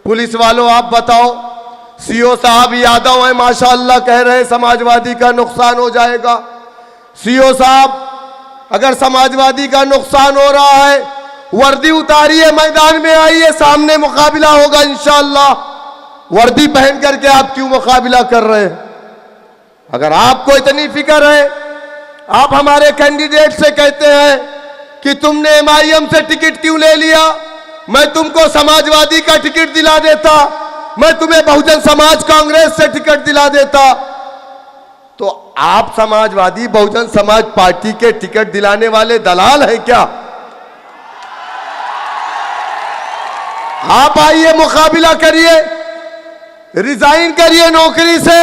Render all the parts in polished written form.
Police वालों आप बताओ, सीओ साहब यादव है माशाअल्लाह, कह रहे हैं समाजवादी का नुकसान हो जाएगा। सीओ साहब अगर समाजवादी का नुकसान हो रहा है, वर्दी उतारिए, मैदान में आइए, सामने मुकाबला होगा इंशाअल्लाह। वर्दी पहन करके आप क्यों मुकाबला कर रहे हैं? अगर आपको इतनी फिक्र है, आप हमारे कैंडिडेट से कहते हैं कि तुमने एमआईएम से टिकट क्यों ले लिया, मैं तुमको समाजवादी का टिकट दिला देता, मैं तुम्हें बहुजन समाज कांग्रेस से टिकट दिला देता। तो आप समाजवादी बहुजन समाज पार्टी के टिकट दिलाने वाले दलाल हैं क्या? आप आइए, मुकाबला करिए, रिजाइन करिए नौकरी से,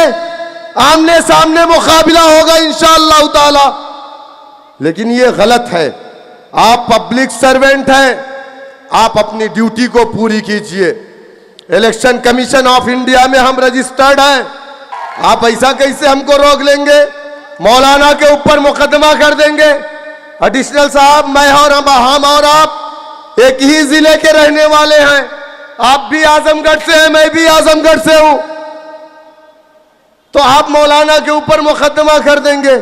आमने सामने मुकाबला होगा इंशाअल्लाह ताला। लेकिन ये गलत है। आप पब्लिक सर्वेंट हैं, आप अपनी ड्यूटी को पूरी कीजिए। इलेक्शन कमीशन ऑफ इंडिया में हम रजिस्टर्ड हैं, आप ऐसा कैसे हमको रोक लेंगे? मौलाना के ऊपर मुकदमा कर देंगे। एडिशनल साहब, मैं और हम और आप एक ही जिले के रहने वाले हैं, आप भी आजमगढ़ से हैं, मैं भी आजमगढ़ से हूं, तो आप मौलाना के ऊपर मुकदमा कर देंगे।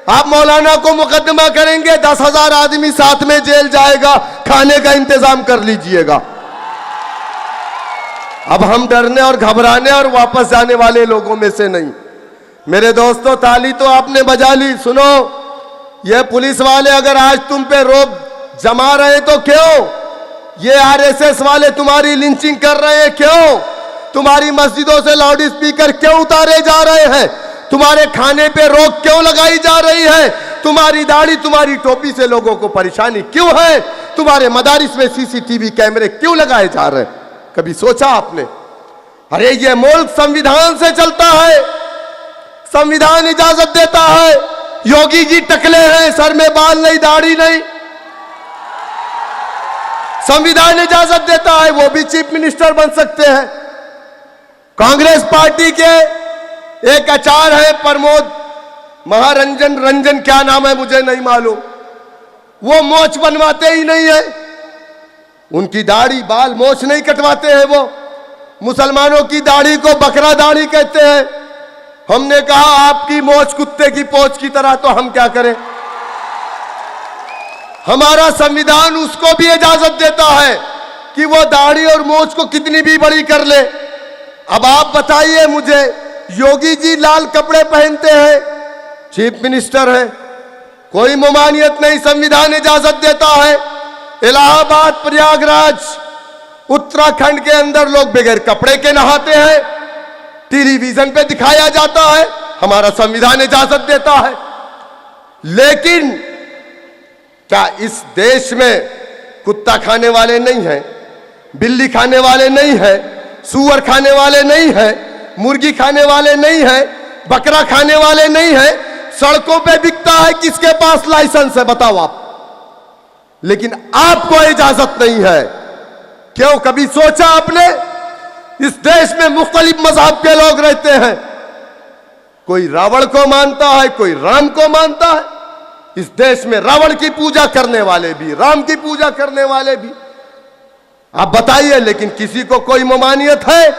आप मौलाना को मुकदमा करेंगे, 10,000 आदमी साथ में जेल जाएगा, खाने का इंतजाम कर लीजिएगा। अब हम डरने और घबराने और वापस जाने वाले लोगों में से नहीं। मेरे दोस्तों, ताली तो आपने बजा ली। सुनो, ये पुलिस वाले अगर आज तुम पे रोब जमा रहे तो क्यों? ये आरएसएस वाले तुम्हारी लिंचिंग कर रहे हैं क्यों? तुम्हारी मस्जिदों से लाउड स्पीकर क्यों उतारे जा रहे हैं? तुम्हारे खाने पे रोक क्यों लगाई जा रही है? तुम्हारी दाढ़ी, तुम्हारी टोपी से लोगों को परेशानी क्यों है? तुम्हारे मदारिस में सीसीटीवी कैमरे क्यों लगाए जा रहे हैं? कभी सोचा आपने? अरे ये मुल्क संविधान से चलता है, संविधान इजाजत देता है। योगी जी टकले हैं, सर में बाल नहीं, दाढ़ी नहीं, संविधान इजाजत देता है, वो भी चीफ मिनिस्टर बन सकते हैं। कांग्रेस पार्टी के एक आचार्य है प्रमोद रंजन, क्या नाम है मुझे नहीं मालूम, वो मोछ बनवाते ही नहीं है, उनकी दाढ़ी बाल मोछ नहीं कटवाते हैं। वो मुसलमानों की दाढ़ी को बकरा दाढ़ी कहते हैं। हमने कहा आपकी मोछ कुत्ते की पोछ की तरह, तो हम क्या करें? हमारा संविधान उसको भी इजाजत देता है कि वो दाढ़ी और मोछ को कितनी भी बड़ी कर ले। अब आप बताइए मुझे, योगी जी लाल कपड़े पहनते हैं, चीफ मिनिस्टर है, कोई ममानियत नहीं, संविधान इजाजत देता है। इलाहाबाद, प्रयागराज, उत्तराखंड के अंदर लोग बगैर कपड़े के नहाते हैं, टेलीविजन पे दिखाया जाता है, हमारा संविधान इजाजत देता है। लेकिन क्या इस देश में कुत्ता खाने वाले नहीं हैं, बिल्ली खाने वाले नहीं हैं, सूअर खाने वाले नहीं हैं, मुर्गी खाने वाले नहीं हैं, बकरा खाने वाले नहीं हैं? सड़कों पे बिकता है, किसके पास लाइसेंस है बताओ आप? लेकिन आपको इजाजत नहीं है। क्यों? कभी सोचा आपने? इस देश में मुख्तलिफ मजहब के लोग रहते हैं, कोई रावण को मानता है, कोई राम को मानता है। इस देश में रावण की पूजा करने वाले भी, राम की पूजा करने वाले भी। आप बताइए, लेकिन किसी को कोई ममानियत है?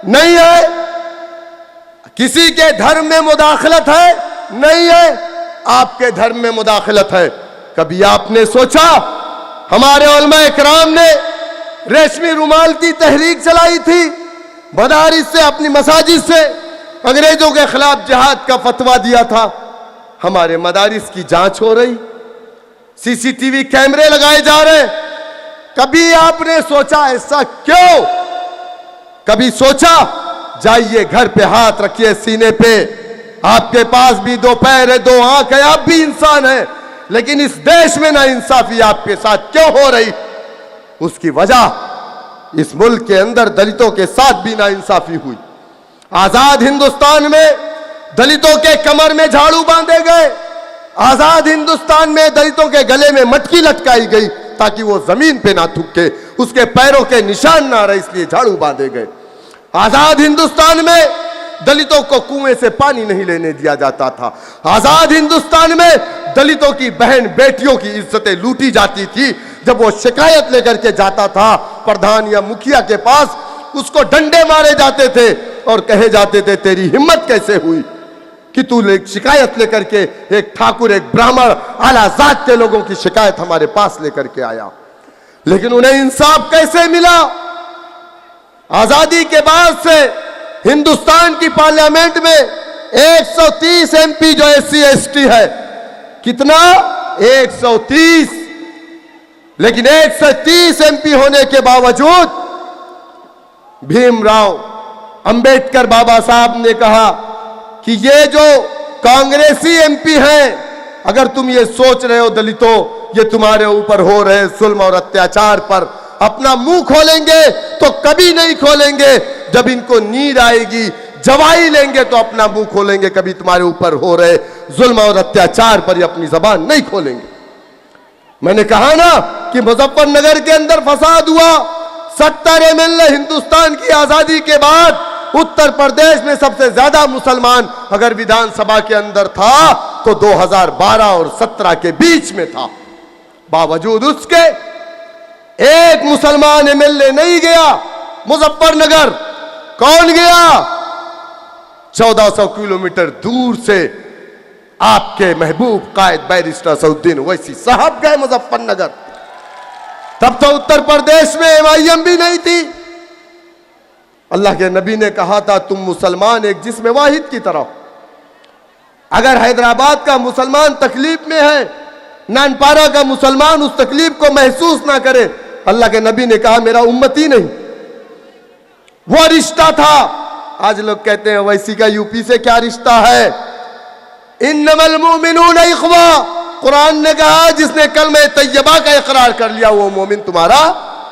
नहीं है। किसी के धर्म में मुदाखलत है? नहीं है। आपके धर्म में मुदाखलत है। कभी आपने सोचा? हमारे उलमा इकराम ने रेशमी रुमाल की तहरीक चलाई थी, मदारिस से, अपनी मसाजिद से अंग्रेजों के खिलाफ जिहाद का फतवा दिया था। हमारे मदारिस की जांच हो रही, सीसीटीवी कैमरे लगाए जा रहे। कभी आपने सोचा ऐसा क्यों? कभी सोचा? जाइए घर पे हाथ रखिए सीने पे, आपके पास भी 2 पैर है, 2 आंख है, आप भी इंसान हैं, लेकिन इस देश में ना इंसाफी आपके साथ क्यों हो रही? उसकी वजह इस मुल्क के अंदर दलितों के साथ भी ना इंसाफी हुई। आजाद हिंदुस्तान में दलितों के कमर में झाड़ू बांधे गए, आजाद हिंदुस्तान में दलितों के गले में मटकी लटकाई गई ताकि वो जमीन पे ना थूके, उसके पैरों के निशान ना रहे, इसलिए झाड़ू बांधे गए। आजाद हिंदुस्तान में दलितों को कुएं से पानी नहीं लेने दिया जाता था। आजाद हिंदुस्तान में दलितों की बहन बेटियों की इज्जतें लूटी जाती थी। जब वो शिकायत लेकर के जाता था प्रधान या मुखिया के पास, उसको डंडे मारे जाते थे और कहे जाते थे तेरी हिम्मत कैसे हुई कि तू शिकायत लेकर के, एक ठाकुर एक ब्राह्मण आला जात के लोगों की शिकायत हमारे पास लेकर के आया। लेकिन उन्हें इंसाफ कैसे मिला? आजादी के बाद से हिंदुस्तान की पार्लियामेंट में 130 एमपी जो एससी एसटी है, कितना? 130। लेकिन 130 एमपी होने के बावजूद भीमराव अंबेडकर बाबा साहब ने कहा कि ये जो कांग्रेसी एमपी हैं, अगर तुम ये सोच रहे हो दलितों ये तुम्हारे ऊपर हो रहे जुल्म और अत्याचार पर अपना मुंह खोलेंगे तो कभी नहीं खोलेंगे, जब इनको नींद आएगी जवाई लेंगे तो अपना मुंह खोलेंगे, कभी तुम्हारे ऊपर हो रहे जुल्म और अत्याचार पर ये अपनी जबान नहीं खोलेंगे। मैंने कहा ना कि मुजफ्फरनगर के अंदर फसाद हुआ, 70 एमएलए हिंदुस्तान की आजादी के बाद उत्तर प्रदेश में सबसे ज्यादा मुसलमान अगर विधानसभा के अंदर था तो 2012 और 17 के बीच में था। बावजूद उसके एक मुसलमान एमएलए नहीं गया मुजफ्फरनगर। कौन गया? 1400 किलोमीटर दूर से आपके महबूब कायद बैरिस्टर असदुद्दीन ओवैसी साहब गए मुजफ्फरनगर। तब तो उत्तर प्रदेश में एमआईएम भी नहीं थी। अल्लाह के नबी ने कहा था तुम मुसलमान एक जिस्म वाहिद की तरह। अगर हैदराबाद का मुसलमान तकलीफ में है, नानपारा का मुसलमान उस तकलीफ को महसूस ना करे, अल्लाह के नबी ने कहा मेरा उम्मती नहीं। वो रिश्ता था। आज लोग कहते हैं ओवैसी का यूपी से क्या रिश्ता है? इन्नमल मुमिनून इख्वा, कुरान ने कहा जिसने कलमे तैयबा का इकरार कर लिया वो मोमिन तुम्हारा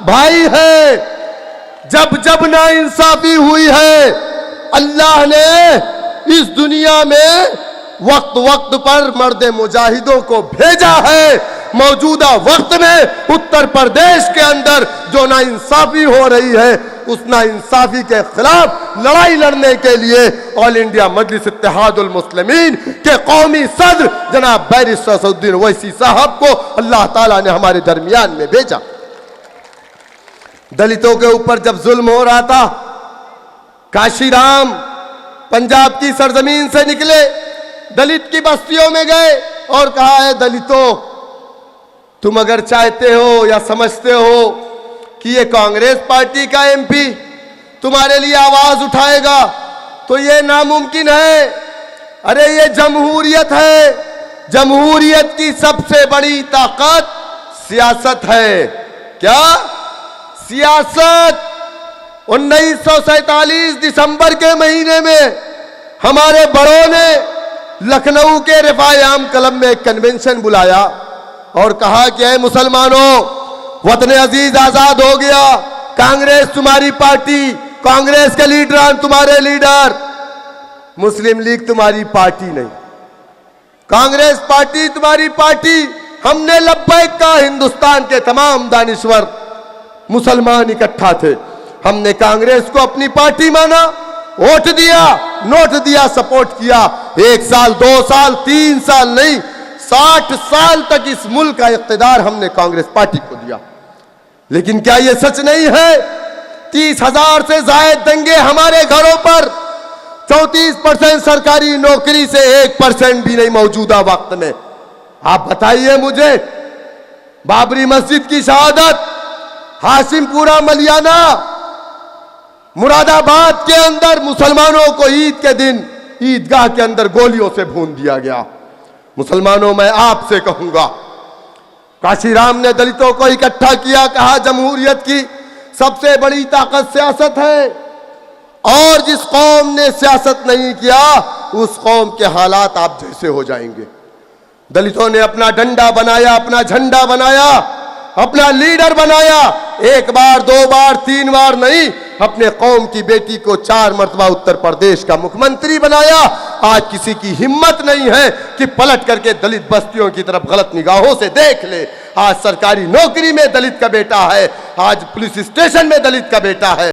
भाई है। जब जब ना इंसाफी हुई है, अल्लाह ने इस दुनिया में वक्त वक्त पर मर्द मुजाहिदों को भेजा है। मौजूदा वक्त में उत्तर प्रदेश के अंदर जो ना इंसाफी हो रही है, उस ना इंसाफी के खिलाफ लड़ाई लड़ने के लिए ऑल इंडिया मजलिस इत्तेहादुल मुस्लिमीन के कौमी सदर जनाब बैरिस्टर असदुद्दीन ओवैसी साहब को अल्लाह ताला ने हमारे दरमियान में भेजा। दलितों के ऊपर जब जुल्म हो रहा था, काशीराम पंजाब की सरजमीन से निकले, दलित की बस्तियों में गए और कहा है दलितों तुम अगर चाहते हो या समझते हो कि ये कांग्रेस पार्टी का एमपी तुम्हारे लिए आवाज उठाएगा तो ये नामुमकिन है। अरे ये जमहूरियत है। जमहूरियत की सबसे बड़ी ताकत सियासत है। क्या? सियासत। 1947 दिसंबर के महीने में हमारे बड़ों ने लखनऊ के रिफाए आम क्लब में एक कन्वेंशन बुलाया और कहा कि ऐ मुसलमानों, वतन अजीज आजाद हो गया, कांग्रेस तुम्हारी पार्टी, कांग्रेस के लीडरान तुम्हारे लीडर, मुस्लिम लीग तुम्हारी पार्टी नहीं, कांग्रेस पार्टी तुम्हारी पार्टी। हमने लब्बैक कहा। हिंदुस्तान के तमाम दानिश्वर मुसलमान इकट्ठा थे। हमने कांग्रेस को अपनी पार्टी माना, वोट दिया, नोट दिया, सपोर्ट किया। 1 साल 2 साल 3 साल नहीं, 60 साल तक इस मुल्क का इख्तिदार हमने कांग्रेस पार्टी को दिया। लेकिन क्या यह सच नहीं है? 30,000 से जायद दंगे हमारे घरों पर, 34% सरकारी नौकरी से 1% भी नहीं मौजूदा वक्त में। आप बताइए मुझे, बाबरी मस्जिद की शहादत, हाशिमपुरा मलियाना, मुरादाबाद के अंदर मुसलमानों को ईद के दिन ईदगाह के अंदर गोलियों से भून दिया गया। मुसलमानों, मैं आपसे कहूंगा, काशीराम ने दलितों को इकट्ठा किया, कहा जमहूरियत की सबसे बड़ी ताकत सियासत है और जिस कौम ने सियासत नहीं किया उस कौम के हालात आप जैसे हो जाएंगे। दलितों ने अपना डंडा बनाया, अपना झंडा बनाया, अपना लीडर बनाया। 1 बार 2 बार 3 बार नहीं, अपने कौम की बेटी को 4 मरतबा उत्तर प्रदेश का मुख्यमंत्री बनाया। आज किसी की हिम्मत नहीं है कि पलट करके दलित बस्तियों की तरफ गलत निगाहों से देख ले। आज सरकारी नौकरी में दलित का बेटा है, आज पुलिस स्टेशन में दलित का बेटा है।